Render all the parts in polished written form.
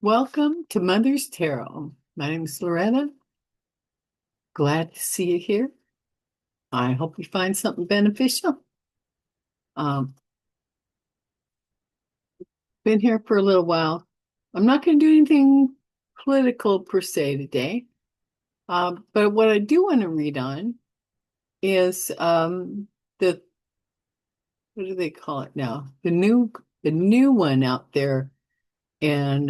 Welcome to Mother's Tarot. My name is Loretta. Glad to see you here. I hope you find something beneficial. Um, been here for a little while. I'm not going to do anything political per se today, but what I do want to read on is the what do they call it now? The new one out there and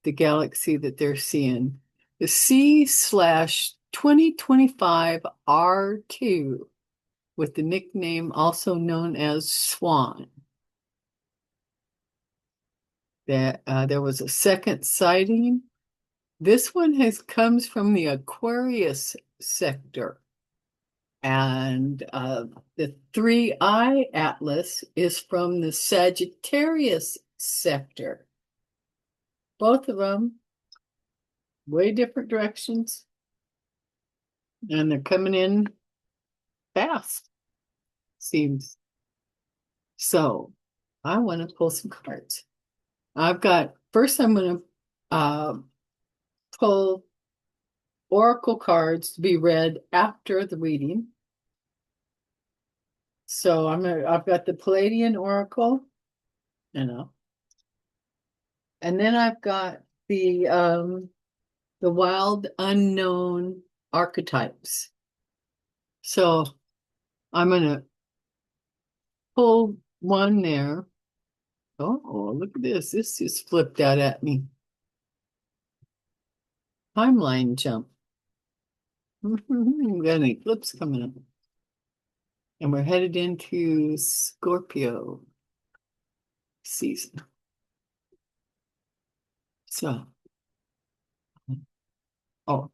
the galaxy that they're seeing, the C/2025 R2, with the nickname also known as SWAN. That there was a second sighting. This one comes from the Aquarius sector, and the 3-eye atlas is from the Sagittarius sector. Both of them way different directions, and they're coming in fast, seems. So I want to pull some cards. I'm going to pull oracle cards to be read after the reading. So I've got the Pleiadian Oracle, and then I've got the wild unknown archetypes. So I'm gonna pull one there. Oh, look at this. This just flipped out at me. Timeline jump. We got any eclipse coming up. And we're headed into Scorpio season. So,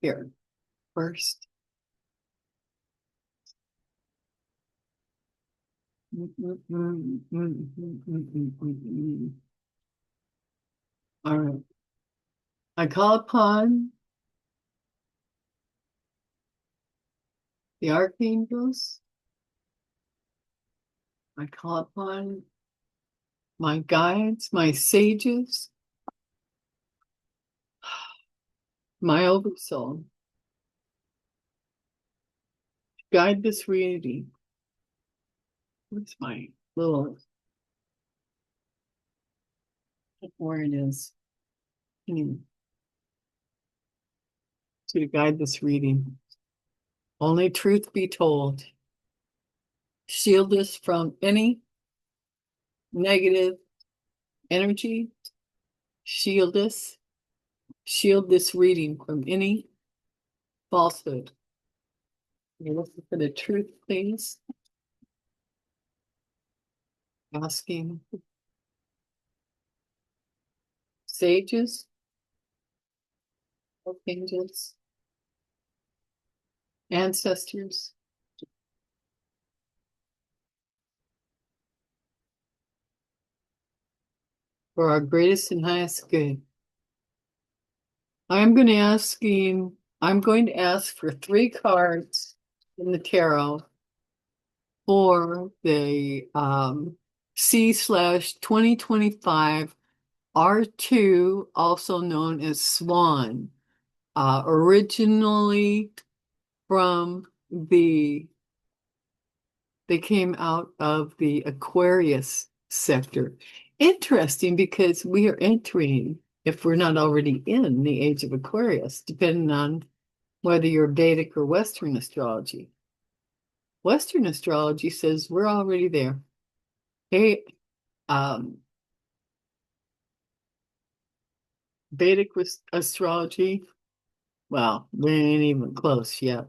here. First. All right. I call upon the archangels. I call upon my guides, my sages, my oversoul to guide this reading. What's my little, where it is? Anyway, to guide this reading. Only truth be told. Shield us from any negative energy. Shield us. Shield this reading from any falsehood. You're looking for the truth, please. Asking sages, archangels, ancestors, for our greatest and highest good. I'm going to ask for 3 cards in the tarot for the C/2025 R2, also known as SWAN, originally from they came out of the Aquarius sector. Interesting, because we are entering, if we're not already in the age of Aquarius, depending on whether you're Vedic or Western astrology. Western astrology says we're already there. Hey, Vedic astrology, well, we ain't even close yet.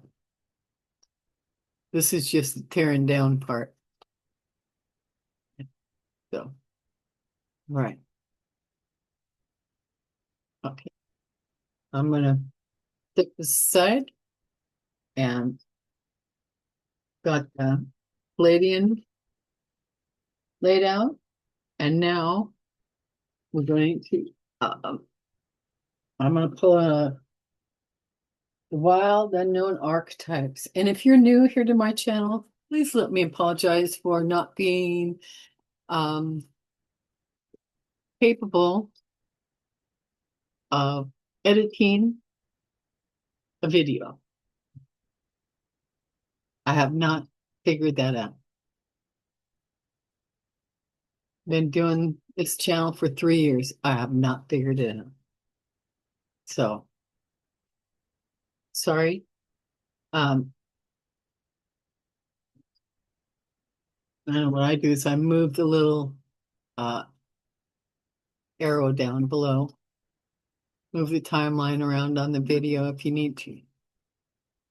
This is just the tearing down part. So, all right. Okay. I'm gonna stick this aside and got the Palladian laid out. And now we're going to, I'm going to pull the wild unknown archetypes. And if you're new here to my channel, please let me apologize for not being capable of editing a video. I have not figured that out. Been doing this channel for 3 years. I have not figured it out. So, sorry. I don't know what I do is I move the little uh, arrow down below. Move the timeline around on the video if you need to.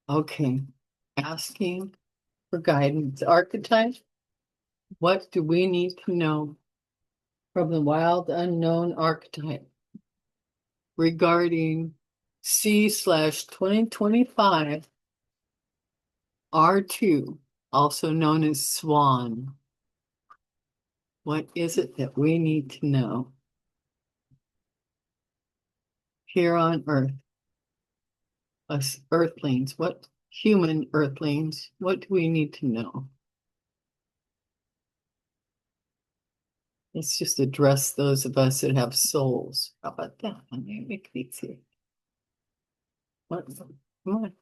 Okay. Asking for guidance. Archetype. What do we need to know from the wild unknown archetype regarding C/2025 R2, also known as SWAN? What is it that we need to know here on Earth? Us Earthlings, what human Earthlings, what do we need to know? Let's just address those of us that have souls. How about that? Let me make it easy. What? Come on.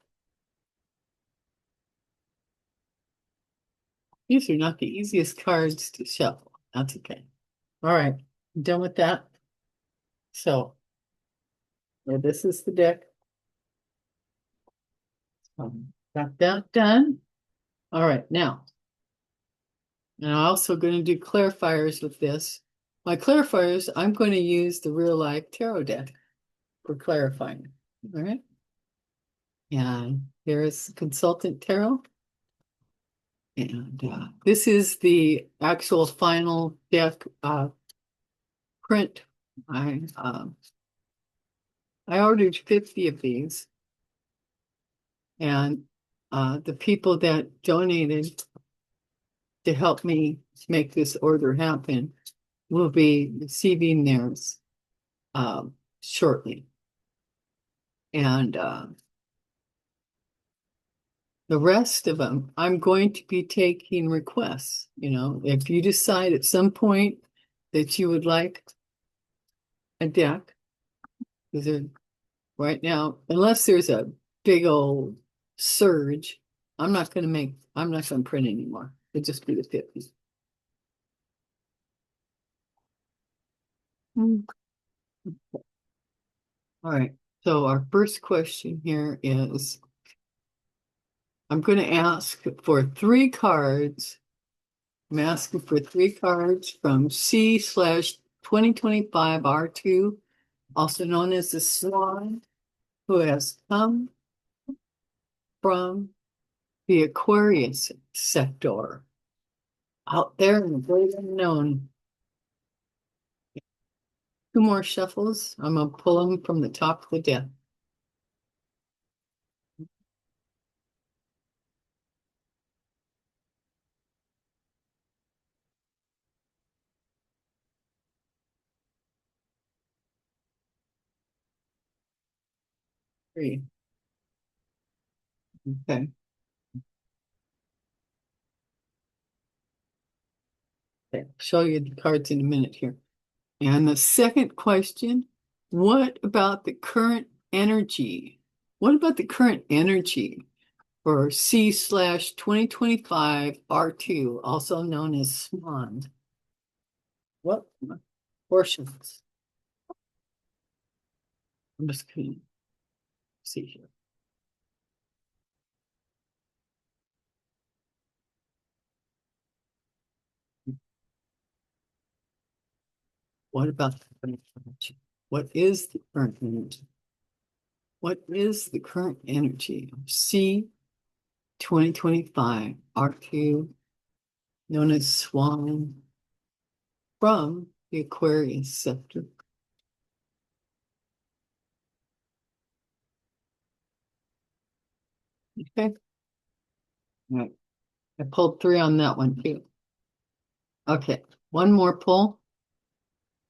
These are not the easiest cards to shuffle. That's okay. All right, done with that. So, yeah, this is the deck. Got that done. All right, now, and I'm also going to do clarifiers with this. My clarifiers, I'm going to use the real life tarot deck for clarifying. All right. And here's consultant tarot. And this is the actual final deck print. I ordered 50 of these, and the people that donated to help me make this order happen will be receiving theirs shortly. And the rest of them, I'm going to be taking requests. You know, if you decide at some point that you would like a deck, because right now, unless there's a big old surge, I'm not going to print anymore. It'll just be the 50. All right. So our first question here is, I'm going to ask for 3 cards. I'm asking for 3 cards from C/2025 R2, also known as the SWAN, who has come from the Aquarius sector out there in the great unknown. 2 more shuffles. I'm going to pull them from the top of the deck. Three. Okay. Okay. Show you the cards in a minute here. And the second question, what about the current energy? What about the current energy for C/2025 R2, also known as SWAN? What portions? I'm just going to see here. What about the current energy? What is the current energy? What is the current energy of C/2025 R2, known as SWAN, from the Aquarius sector? Okay. All right. I pulled 3 on that one too. Okay. One more pull.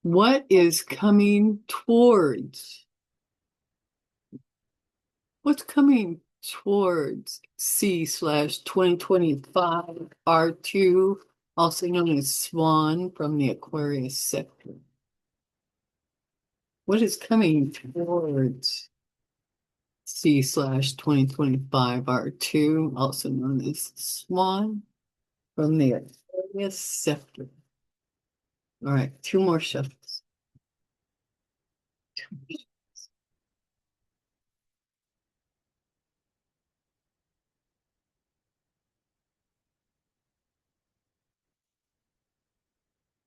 What is coming towards? What's coming towards C/2025 R2, also known as SWAN, from the Aquarius sector? what is coming towards C/2025 R2, also known as SWAN, from the Aquarius Sector. All right, two more shuffles.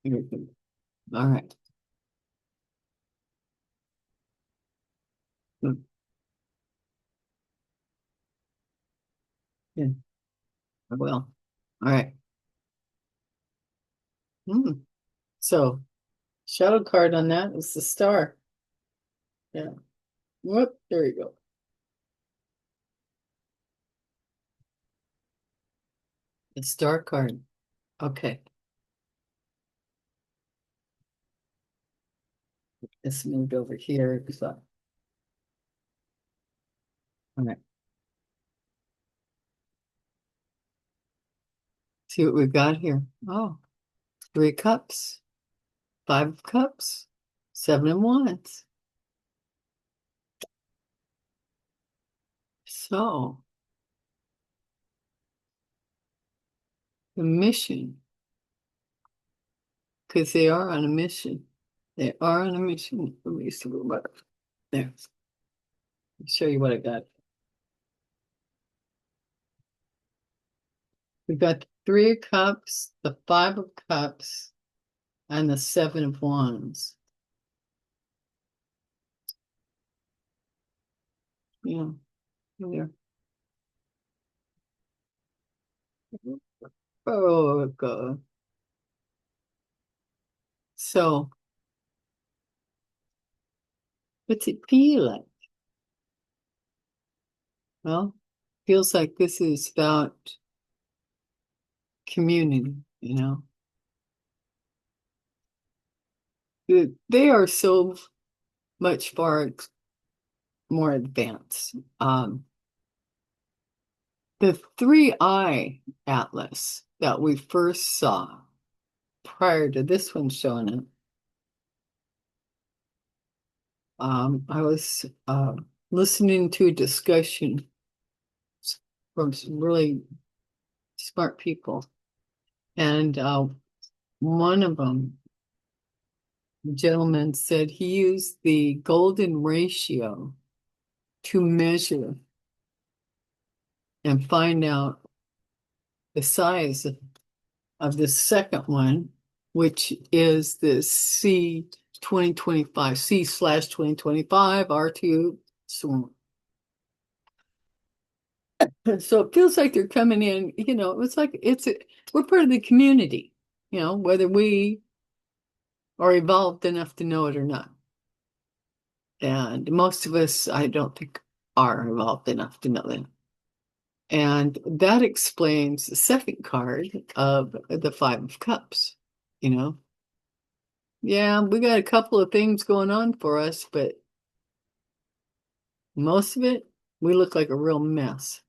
Here we go. All right. Hmm. Yeah, I will. All right. So, shadow card on that is the star. Yeah. Whoop, there you go. The star card. Okay. It's moved over here. So, all right. See what we've got here. Oh, 3 cups, 5 of cups, 7 of wands. So, the mission, because they are on a mission. They are on a mission. Let me see what there. I'll show you what I got. We got the 3 of cups, the 5 of cups, and the 7 of wands. Yeah, there. Oh, God. So, what's it feel like? Well, feels like this is about community, you know. They are so much far more advanced. The 3-eye atlas that we first saw prior to this one showing up, I was listening to a discussion from some really smart people, and one of them, gentleman, said he used the golden ratio to measure and find out the size of the second one, which is the C/2025 R2 SWAN. So it feels like they're coming in, it's like we're part of the community, whether we are evolved enough to know it or not. And most of us, I don't think, are evolved enough to know that. And that explains the second card of the 5 of cups, you know. Yeah, we got a couple of things going on for us, but most of it, we look like a real mess.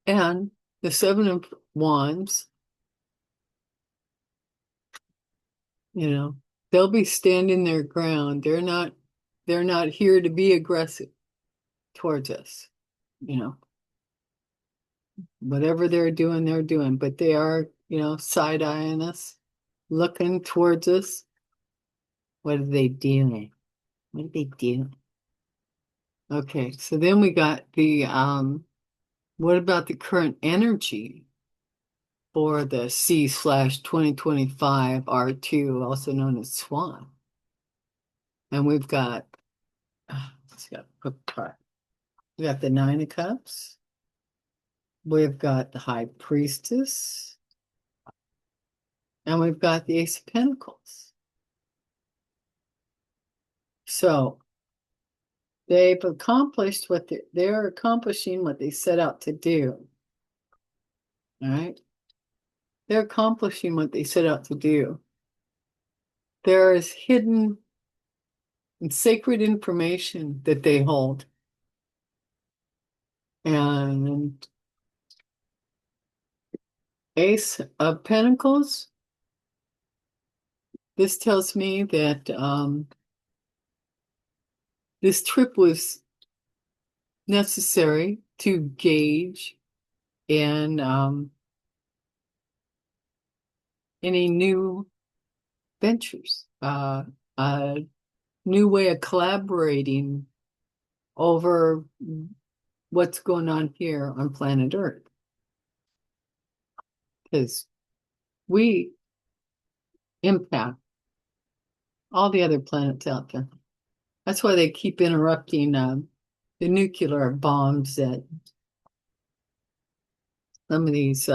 And the 7 of wands, they'll be standing their ground. They're not here to be aggressive towards us, you know. Whatever they're doing, but they are, side-eyeing us, looking towards us. What are they doing? What are they doing? Okay, so then we got the what about the current energy for the C/2025 R2, also known as SWAN? And we've got we got the 9 of cups, we've got the high priestess, and we've got the Ace of Pentacles. So they've accomplished what they're accomplishing what they set out to do. All right. They're accomplishing what they set out to do. There is hidden and sacred information that they hold. And Ace of Pentacles, This tells me that this trip was necessary to gauge in any new ventures, a new way of collaborating over what's going on here on planet Earth. Because we impact all the other planets out there. That's why they keep interrupting the nuclear bombs that some of these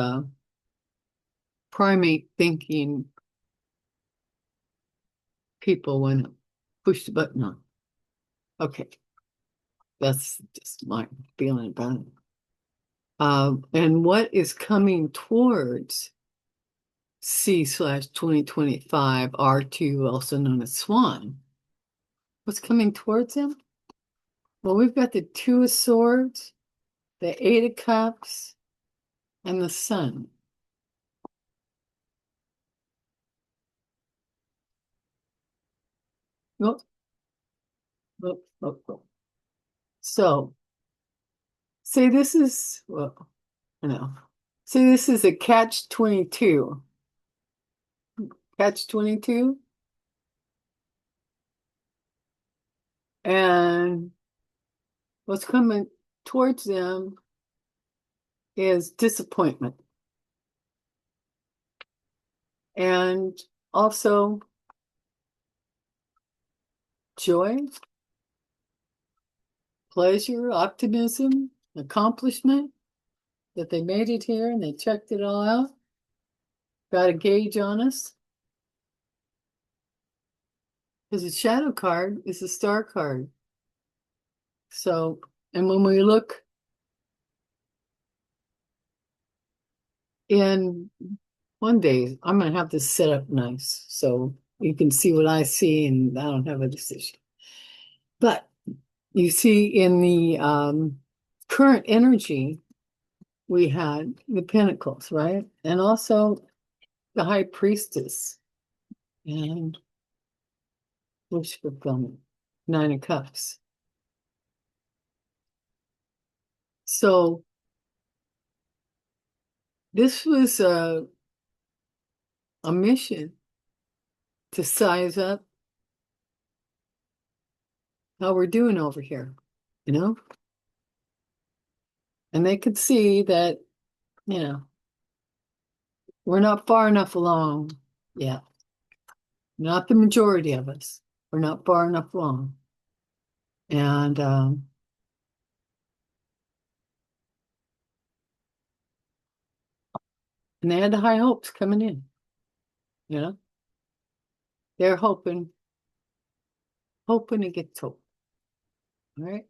primate thinking people want to push the button on. Okay, that's just my feeling about it. And what is coming towards C/2025 R2, also known as SWAN? What's coming towards them? Well, we've got the Two of Swords, the Eight of Cups, and the Sun. Oh, oh, oh, oh. So, say this is, well, no. Say this is a catch-22. Catch-22. And what's coming towards them is disappointment. And also joy, pleasure, optimism, accomplishment that they made it here and they checked it all out. Got a gauge on us. Because the shadow card is a star card. So, and when we look in one day, I'm going to have this set up nice so you can see what I see and I don't have a decision. But you see in the current energy, we had the Pentacles, right? And also the High Priestess and wish fulfillment, Nine of Cups. So this was a mission to size up how we're doing over here, you know? And they could see that, you know, we're not far enough along yet. Not the majority of us. We're not far enough along. And they had the high hopes coming in, you know? They're hoping it gets hope. All right?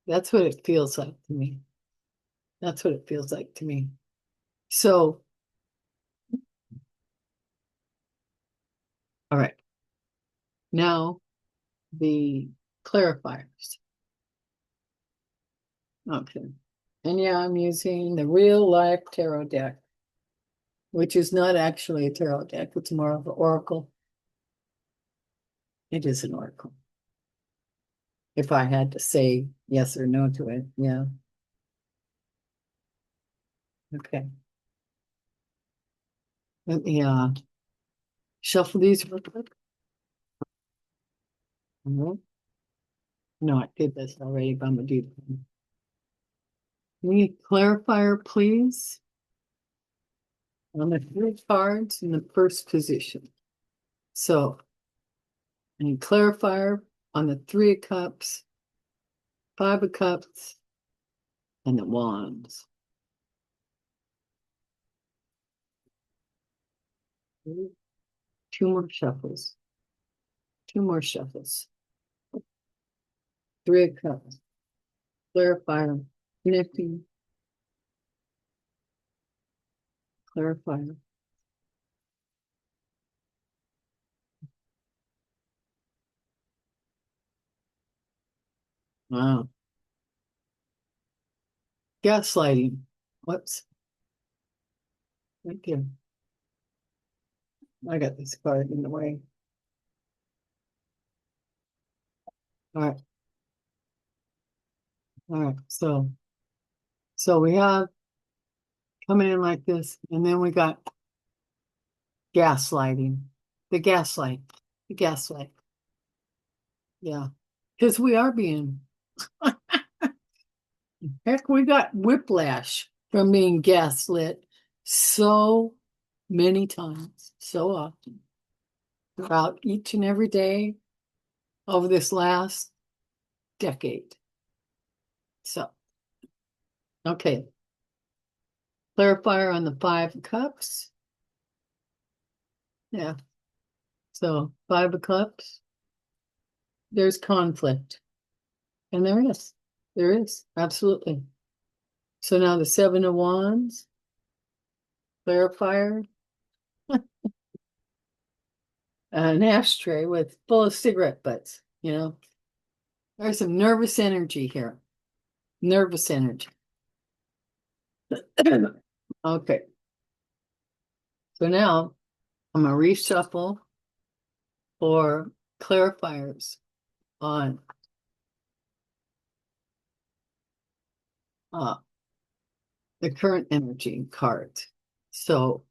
That's what it feels like to me. That's what it feels like to me. So, all right. Now, the clarifiers. Okay. And yeah, I'm using the real life tarot deck, which is not actually a tarot deck. It's more of an oracle. It is an oracle. If I had to say yes or no to it, yeah. Okay. Let me shuffle these real quick. No, I did this already, but I'm gonna do that. Need clarifier, please. On the three cards in the first position. So, I need clarifier on the Three of Cups, Five of Cups, and the Wands. Two more shuffles. Two more shuffles. Three of Cups. Clarifier. Connecting. Clarifier. Wow. Gaslighting. Whoops. Right there. I got this card in the way. All right. All right. So we have coming in like this, and then we got gaslighting. The gaslight. The gaslight. Yeah. Because we are being, heck, we got whiplash from being gaslit so many times, so often, throughout each and every day over this last decade. So, okay. Clarifier on the 5 of Cups. Yeah. So 5 of Cups, there's conflict. And there is. There is. Absolutely. So now the 7 of Wands, clarifier, an ashtray with full of cigarette butts, you know. There's some nervous energy here. Nervous energy. Okay. So now I'm gonna reshuffle for clarifiers on the current energy cards. So,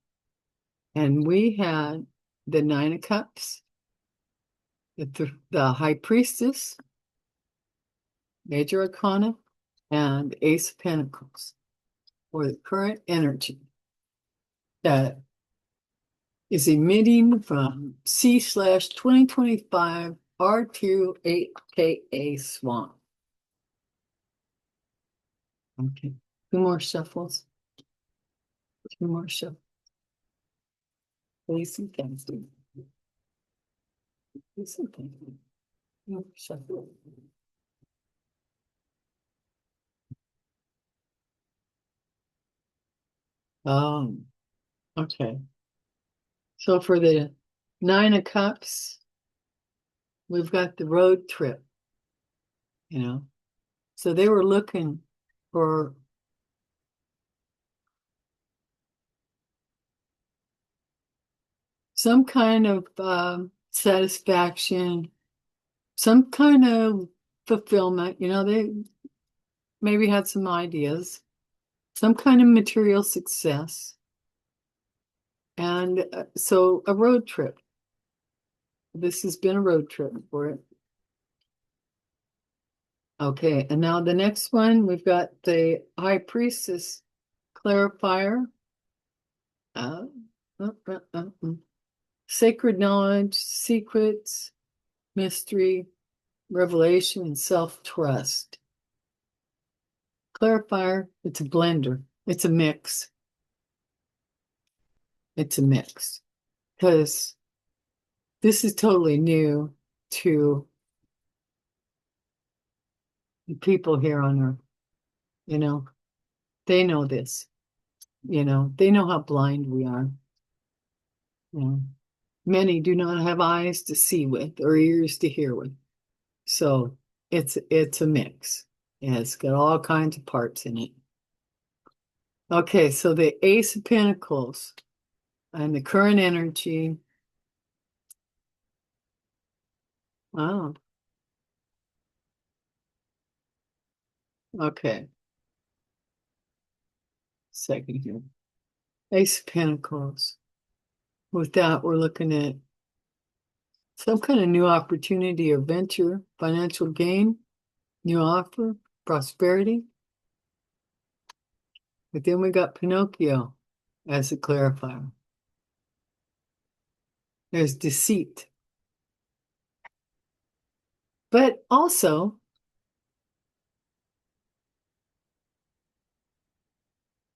and we had the 9 of Cups, the High Priestess, Major Arcana, and Ace of Pentacles for the current energy that is emitting from C/2025 R2 aka SWAN. Okay, 2 more shuffles. 2 more shuffles. Ace and Pentacles. Ace and Pentacles. Shuffle. Okay. So for the 9 of Cups, we've got the road trip, you know. So they were looking for some kind of satisfaction, some kind of fulfillment. You know, they maybe had some ideas, some kind of material success. And so a road trip. This has been a road trip for it. Okay, and now the next one, we've got the High Priestess clarifier. Uh, uh, uh, uh, uh. Sacred knowledge, secrets, mystery, revelation, and self-trust. Clarifier, it's a blender. It's a mix. It's a mix. Because this is totally new to the people here on Earth. You know, they know this. You know, they know how blind we are. You know, many do not have eyes to see with or ears to hear with. So it's a mix. Yeah, it's got all kinds of parts in it. Okay, so the Ace of Pentacles and the current energy. Oh, okay. Second here. Ace of Pentacles. With that, we're looking at some kind of new opportunity or venture, financial gain, new offer, prosperity. But then we got Pinocchio as a clarifier. There's deceit. But also,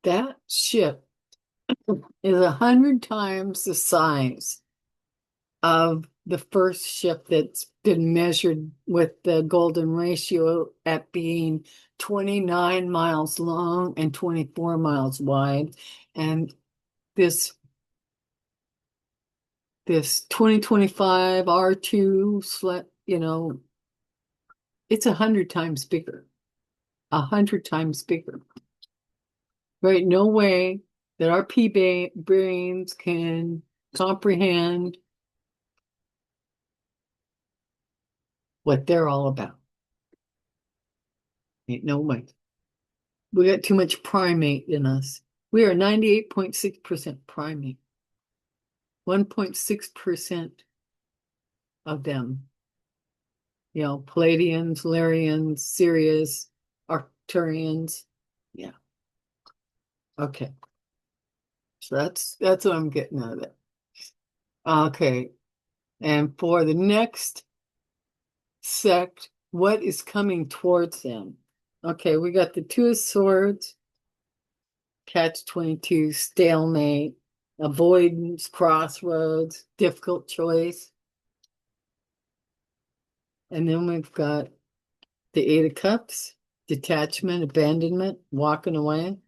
that ship is 100 times the size of the first ship that's been measured with the golden ratio at being 29 miles long and 24 miles wide. And this 2025 R2 you know, it's 100 times bigger. 100 times bigger. Right? No way that our brains can comprehend what they're all about. Ain't no way. We got too much primate in us. We are 98.6% primate. 1.6% of them. Pleiadians, Lyrians, Sirius, Arcturians. Yeah. Okay. So that's what I'm getting out of it. Okay. And for the next sect, what is coming towards them? Okay, we got the Two of Swords, Catch-22, stalemate, avoidance, crossroads, difficult choice. And then we've got the Eight of Cups, detachment, abandonment, walking away,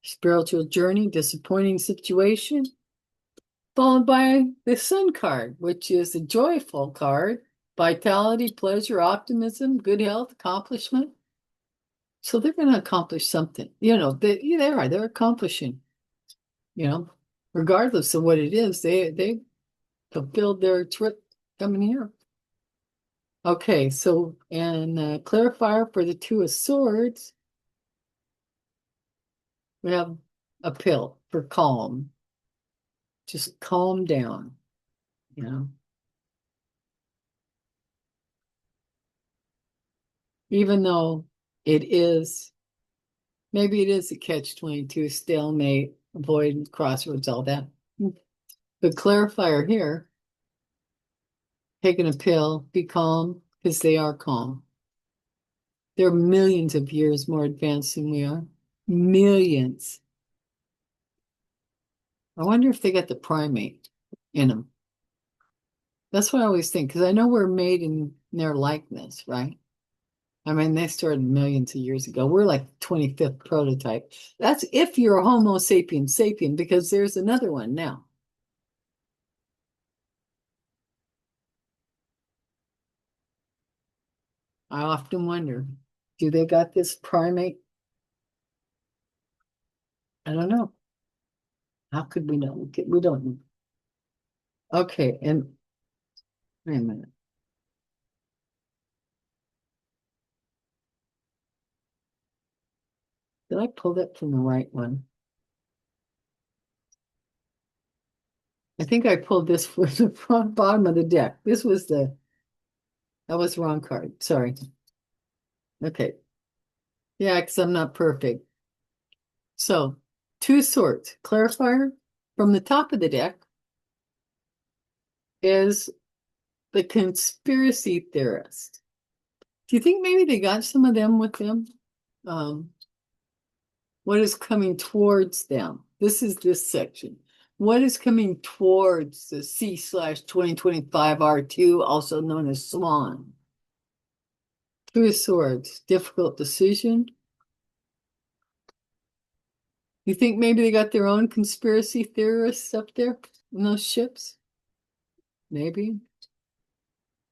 spiritual journey, disappointing situation, followed by the Sun card, which is a joyful card, vitality, pleasure, optimism, good health, accomplishment. So they're going to accomplish something. They're accomplishing, regardless of what it is, they fulfilled their trip coming here. Okay, so, and clarifier for the Two of Swords, we have a pill for calm. Just calm down, you know. Even though maybe it is a catch-22, stalemate, avoid crossroads, all that. The clarifier here, taking a pill, be calm, because they are calm. They're millions of years more advanced than we are. Millions. I wonder if they got the primate in them. That's what I always think, because I know we're made in their likeness, right? I mean, they started millions of years ago. We're like 25th prototype. That's if you're a Homo sapiens sapien, because there's another one now. I often wonder, do they got this primate? I don't know. How could we know? We don't know. Okay, and wait a minute. Did I pull that from the right one? I think I pulled this from the bottom of the deck. That was the wrong card. Sorry. Okay. Yeah, because I'm not perfect. So, Two Swords. Clarifier from the top of the deck is the conspiracy theorist. Do you think maybe they got some of them with them? What is coming towards them? This is this section. What is coming towards the C/2025 R2, also known as SWAN? Two of Swords, difficult decision. You think maybe they got their own conspiracy theorists up there in those ships? Maybe.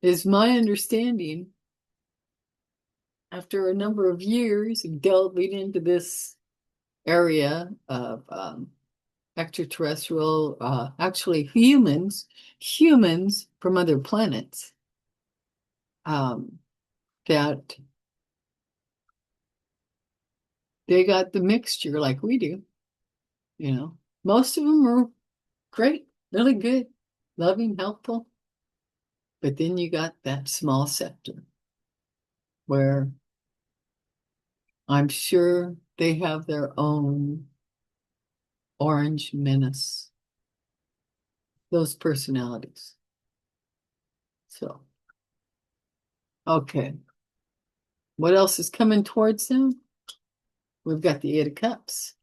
Is my understanding, after a number of years delving into this area of extraterrestrial, actually humans from other planets, that they got the mixture like we do. Most of them are great, really good, loving, helpful. But then you got that small sector where I'm sure they have their own orange menace, those personalities. So, okay. What else is coming towards them? We've got the Eight of Cups.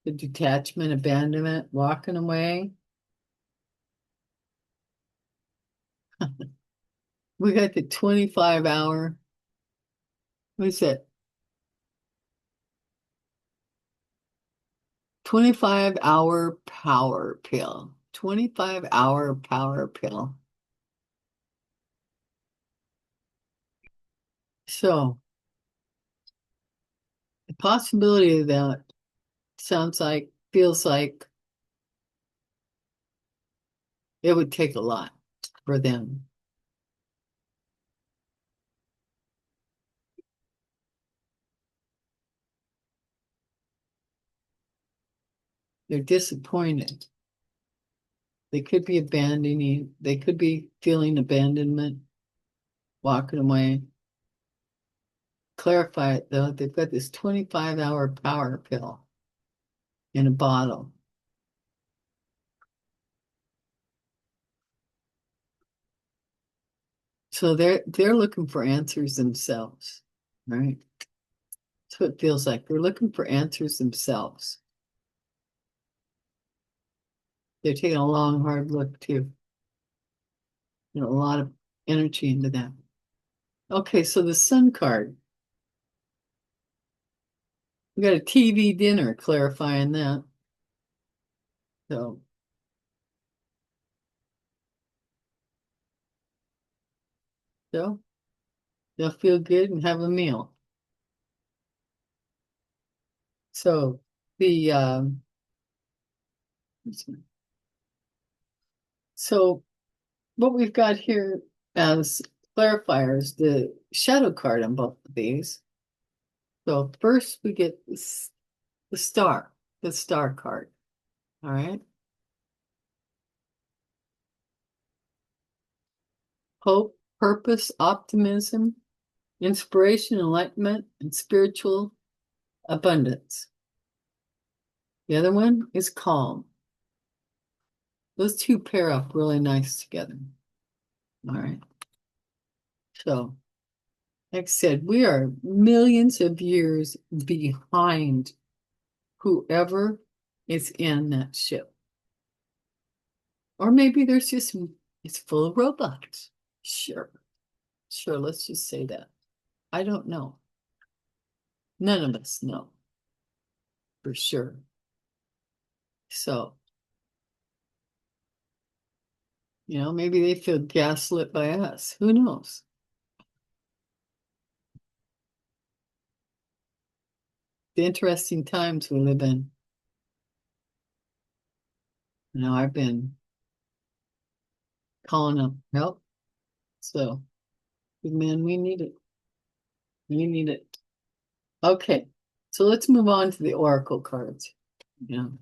The detachment, abandonment, walking away. We got the 25-hour. What is it? 25-hour power pill. 25-hour power pill. So, the possibility of that feels like It would take a lot for them. They're disappointed. They could be abandoning, they could be feeling abandonment, walking away. Clarify it though, they've got this 25-hour power pill in a bottle. So they're looking for answers themselves, right? That's what it feels like. They're looking for answers themselves. They're taking a long, hard look too. You know, a lot of energy into that. Okay, so the Sun card. We got a TV dinner clarifying that. So they'll feel good and have a meal. So the so what we've got here as clarifiers, the shadow card on both of these. So first we get this, the star card. All right. Hope, purpose, optimism, inspiration, enlightenment, and spiritual abundance. The other one is calm. Those two pair up really nice together. All right. So, like I said, we are millions of years behind whoever is in that ship. Or maybe there's just, it's full of robots. Sure. Sure, let's just say that. I don't know. None of us know for sure. So, maybe they feel gaslit by us. Who knows? The interesting times we live in. I've been calling up help. So, man, we need it. We need it. Okay, so let's move on to the oracle cards. It's going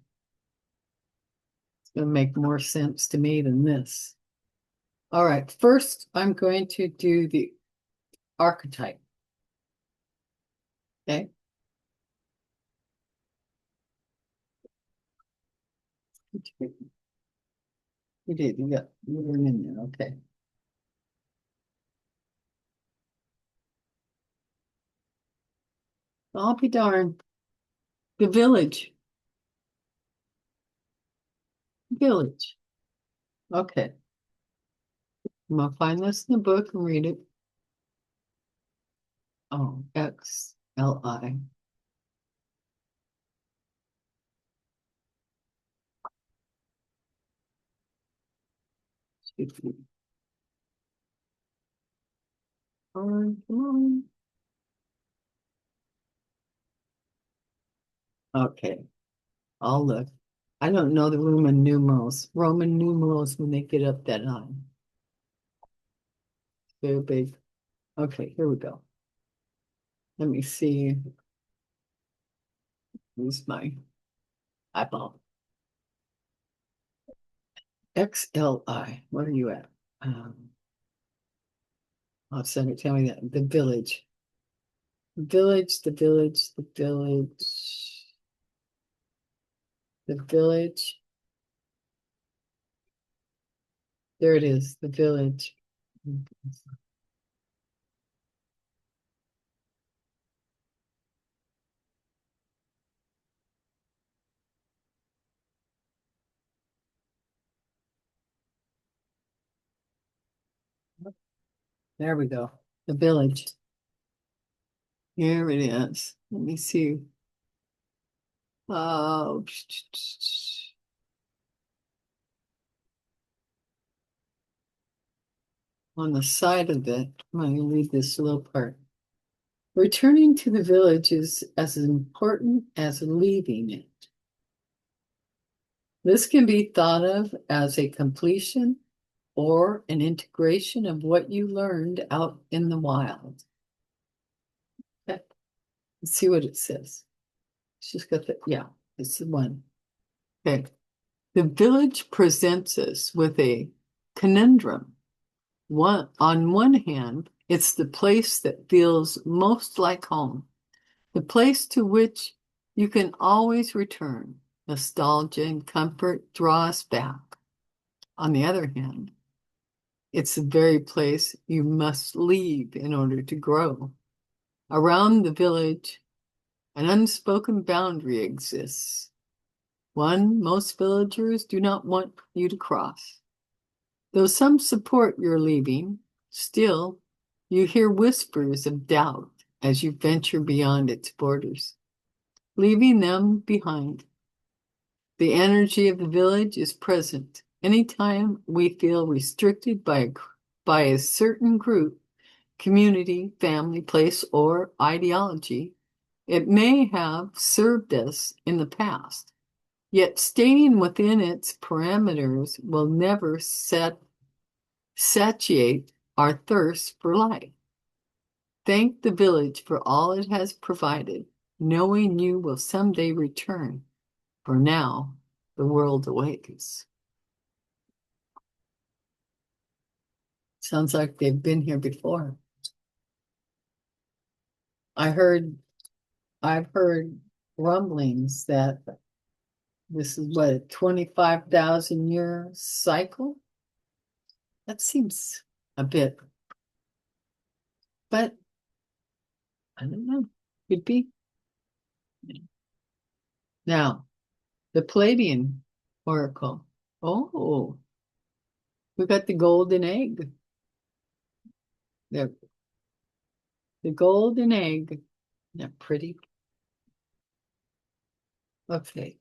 to make more sense to me than this. All right, first I'm going to do the archetype. Okay. You did, you were in there, okay. I'll be darned. The village. Village. Okay. I'm gonna find this in the book and read it. Oh, XLI. Come on. Okay, I'll look. I don't know the Roman numerals. Roman numerals when they get up that high. Very big. Okay, here we go. Let me see. Where's my eyeball? XLI. What are you at? I'll send it. Tell me that. The village. The village, the village, the village. The village. There it is, the village. There we go. The village. Here it is. Let me see. Oh, on the side of it, I'm going to read this little part. Returning to the village is as important as leaving it. This can be thought of as a completion or an integration of what you learned out in the wild. Okay. Let's see what it says. It's just got the, yeah, it's the one. Okay. The village presents us with a conundrum. On one hand, it's the place that feels most like home, the place to which you can always return. Nostalgia and comfort draw us back. On the other hand, it's the very place you must leave in order to grow. Around the village, an unspoken boundary exists, one most villagers do not want you to cross. Though some support your leaving, still you hear whispers of doubt as you venture beyond its borders, leaving them behind. The energy of the village is present anytime we feel restricted by a certain group, community, family, place, or ideology. It may have served us in the past, yet staying within its parameters will never satiate our thirst for life. Thank the village for all it has provided, knowing you will someday return. For now, the world awakens. Sounds like they've been here before. I've heard rumblings that this is what, a 25,000-year cycle? That seems a bit, but I don't know. Could be. Now, the Pleiadian Oracle. Oh, we got the golden egg. The golden egg. Isn't that pretty? Okay.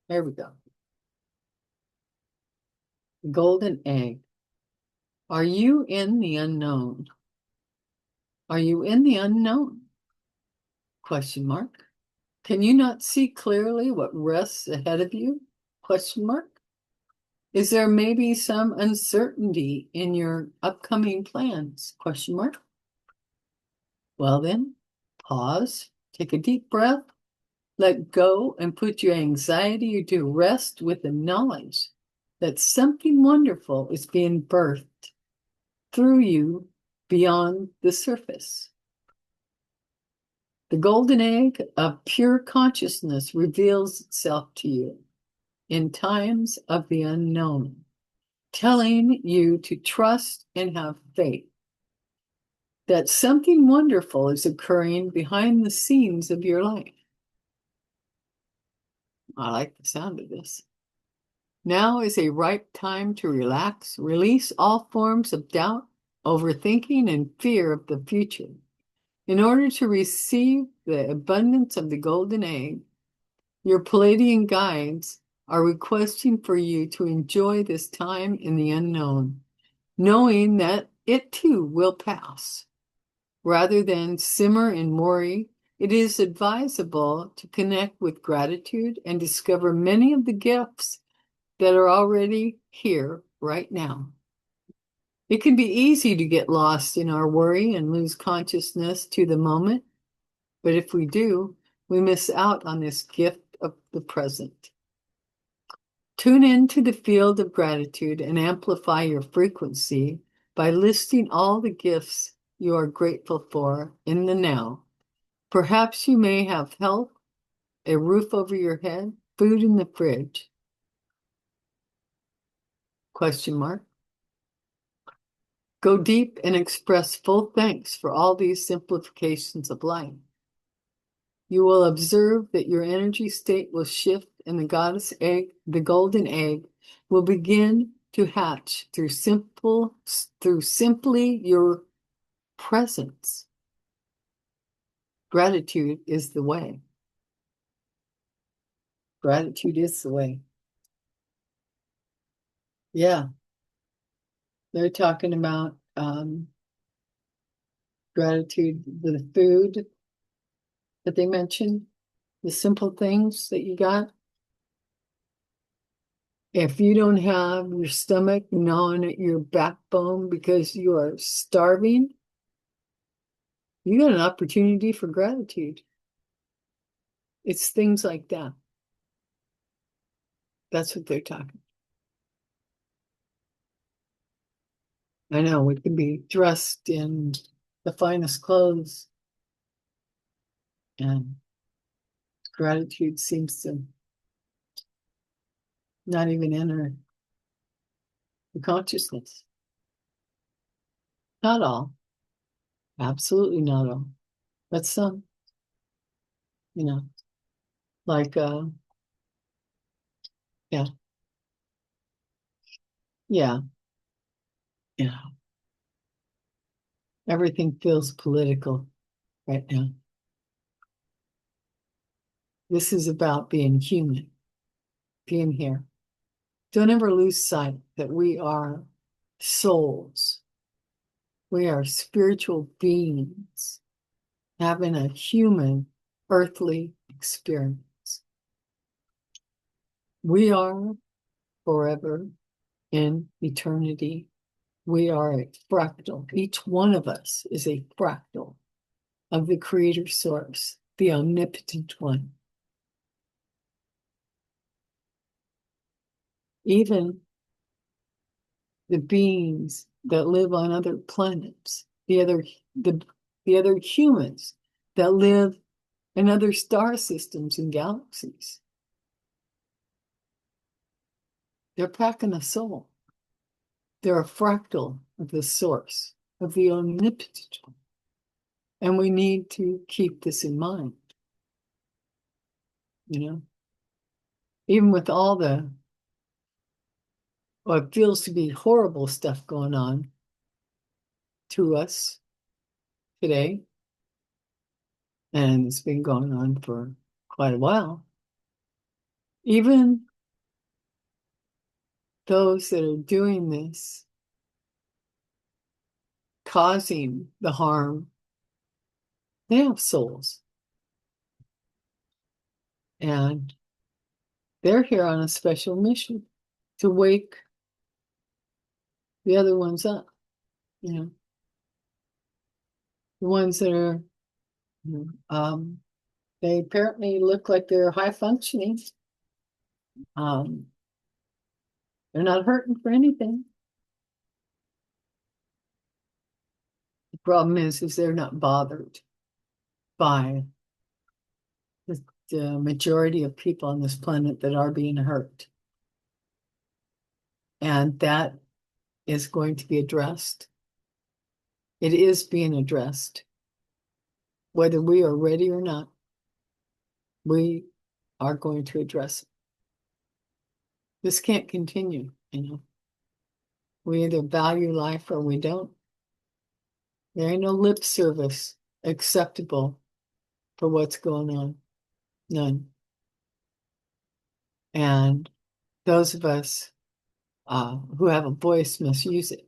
There we go. The golden egg. Are you in the unknown? Are you in the unknown? Question mark. Can you not see clearly what rests ahead of you? Question mark. Is there maybe some uncertainty in your upcoming plans? Question mark. Well then, pause, take a deep breath, let go, and put your anxiety to rest with the knowledge that something wonderful is being birthed through you beyond the surface. The golden egg of pure consciousness reveals itself to you in times of the unknown, telling you to trust and have faith that something wonderful is occurring behind the scenes of your life. I like the sound of this. Now is a ripe time to relax, release all forms of doubt, overthinking, and fear of the future. In order to receive the abundance of the golden egg, your Pleiadian guides are requesting for you to enjoy this time in the unknown, knowing that it too will pass. Rather than simmer and worry, it is advisable to connect with gratitude and discover many of the gifts that are already here right now. It can be easy to get lost in our worry and lose consciousness to the moment, but if we do, we miss out on this gift of the present. Tune into the field of gratitude and amplify your frequency by listing all the gifts you are grateful for in the now. Perhaps you may have health, a roof over your head, food in the fridge. Question mark. Go deep and express full thanks for all these simplifications of life. You will observe that your energy state will shift and the goddess egg, the golden egg, will begin to hatch through simply your presence. Gratitude is the way. Gratitude is the way. Yeah. They're talking about gratitude for the food that they mentioned, the simple things that you got. If you don't have your stomach gnawing at your backbone because you are starving, you got an opportunity for gratitude. It's things like that. That's what they're talking. I know we can be dressed in the finest clothes, and gratitude seems to not even enter the consciousness. Not all, absolutely not all, but some, you know, like, yeah, yeah, yeah. Everything feels political right now. This is about being human, being here. Don't ever lose sight that we are souls. We are spiritual beings having a human earthly experience. We are forever in eternity. We are a fractal. Each one of us is a fractal of the Creator Source, the Omnipotent One. Even the beings that live on other planets, the other humans that live in other star systems and galaxies, they're packing a soul. They're a fractal of the source, of the omnipotent one. And we need to keep this in mind. You know, even with all the what feels to be horrible stuff going on to us today, and it's been going on for quite a while, even those that are doing this, causing the harm, they have souls. And they're here on a special mission to wake the other ones up, you know, the ones that are, they apparently look like they're high functioning. They're not hurting for anything. The problem is they're not bothered by the majority of people on this planet that are being hurt. And that is going to be addressed. It is being addressed. Whether we are ready or not, we are going to address it. This can't continue, you know. We either value life or we don't. There ain't no lip service acceptable for what's going on. None. And those of us who have a voice must use it,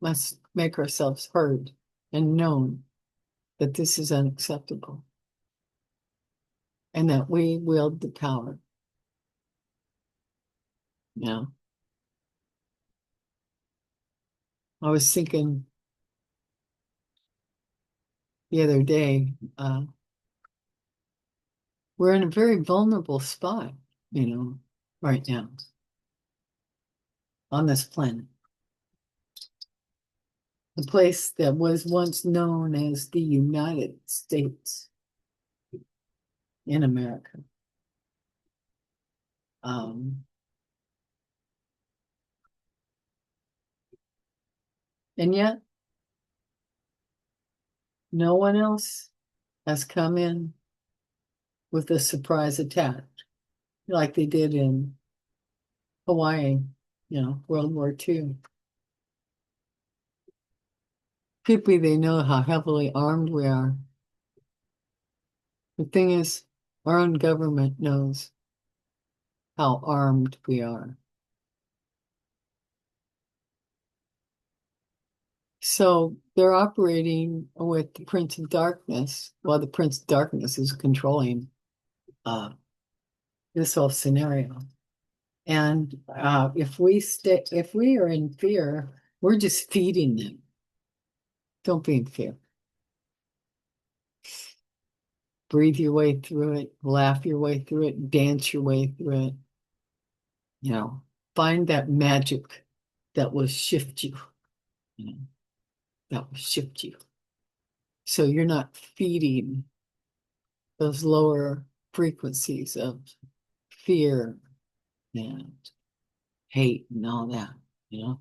must make ourselves heard and known that this is unacceptable and that we wield the power. Yeah. I was thinking the other day, we're in a very vulnerable spot, you know, right now on this planet. The place that was once known as the United States in America. And yet, no one else has come in with a surprise attack like they did in Hawaii, you know, World War II. People, they know how heavily armed we are. The thing is, our own government knows how armed we are. So they're operating with the Prince of Darkness. Well, the Prince of Darkness is controlling this whole scenario. And if we are in fear, we're just feeding them. Don't be in fear. Breathe your way through it, laugh your way through it, dance your way through it. You know, find that magic that will shift you. You know, that will shift you. So you're not feeding those lower frequencies of fear and hate and all that, you know.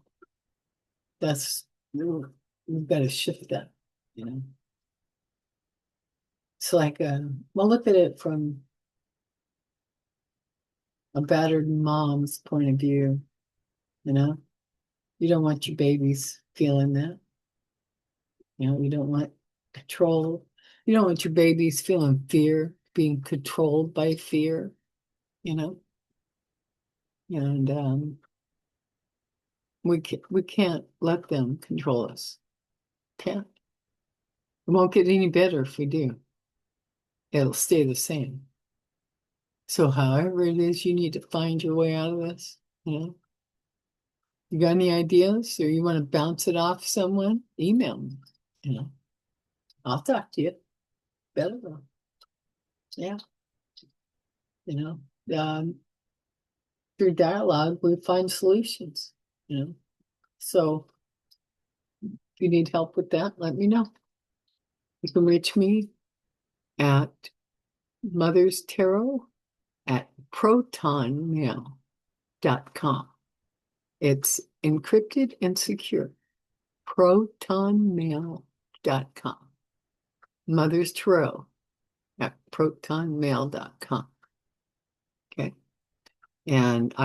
That's we've got to shift that, you know. It's like well, look at it from a battered mom's point of view, you know. You don't want your babies feeling that. You know, you don't want control. You don't want your babies feeling fear, being controlled by fear, you know. And we can't let them control us. Can't. It won't get any better if we do. It'll stay the same. So however it is, you need to find your way out of this, you know. You got any ideas or you want to bounce it off someone? Email me, you know. I'll talk to you. Better though. Yeah. You know, through dialogue, we find solutions, you know. So if you need help with that, let me know. You can reach me at Mother's Tarot at protonmail.com. It's encrypted and secure. protonmail.com. Mother's Tarot at protonmail.com. Okay. And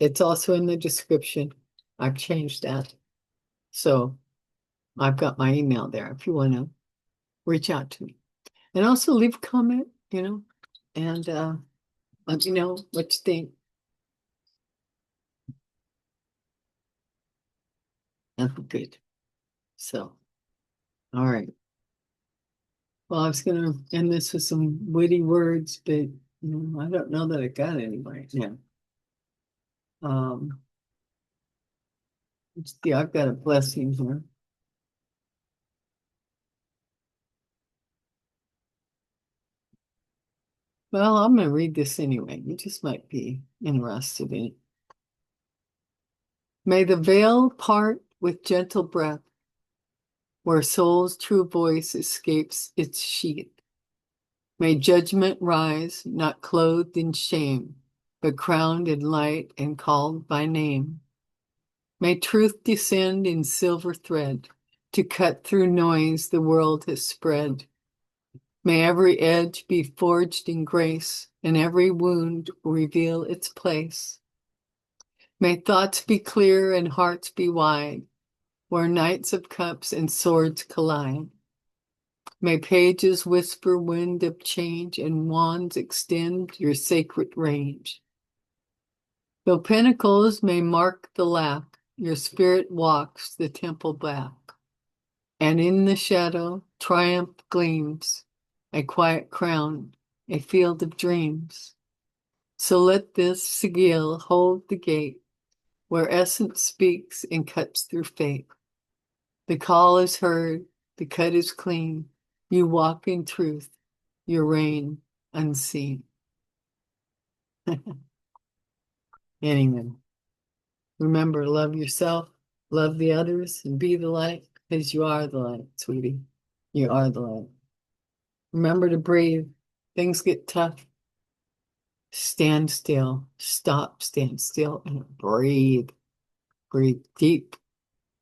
it's also in the description. I've changed that. So I've got my email there if you want to reach out to me. And also leave a comment, you know, and let me know what you think. That'd be good. So, all right. Well, I was going to end this with some witty words, but I don't know that I got any right now. Yeah, I've got a blessing here. Well, I'm going to read this anyway. You just might be interested in it. May the veil part with gentle breath, where soul's true voice escapes its sheath. May judgment rise, not clothed in shame, but crowned in light and called by name. May truth descend in silver thread to cut through noise the world has spread. May every edge be forged in grace and every wound reveal its place. May thoughts be clear and hearts be wide, where knights of cups and swords collide. May pages whisper wind of change and wands extend your sacred range. Though pinnacles may mark the lack, your spirit walks the temple back. And in the shadow, triumph gleams, a quiet crown, a field of dreams. So let this sigil hold the gate, where essence speaks and cuts through fate. The call is heard, the cut is clean. You walk in truth, you reign unseen. Anyway, remember, love yourself, love the others, and be the light, because you are the light, sweetie. You are the light. Remember to breathe. Things get tough. Stand still. Stop, stand still, and breathe. Breathe deep.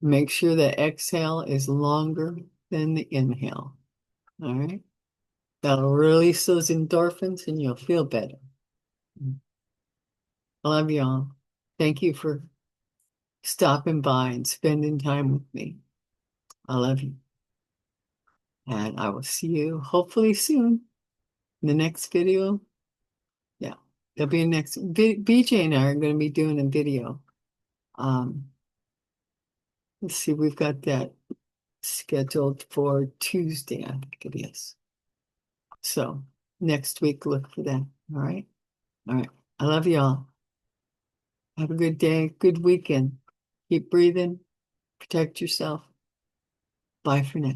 Make sure the exhale is longer than the inhale. All right? That'll release those endorphins and you'll feel better. I love y'all. Thank you for stopping by and spending time with me. I love you. And I will see you hopefully soon in the next video. Yeah, there'll be a next. BJ and I are going to be doing a video. Let's see, we've got that scheduled for Tuesday, I think it is. So next week, look for that. All right. All right. I love y'all. Have a good day, good weekend. Keep breathing, protect yourself. Bye for now.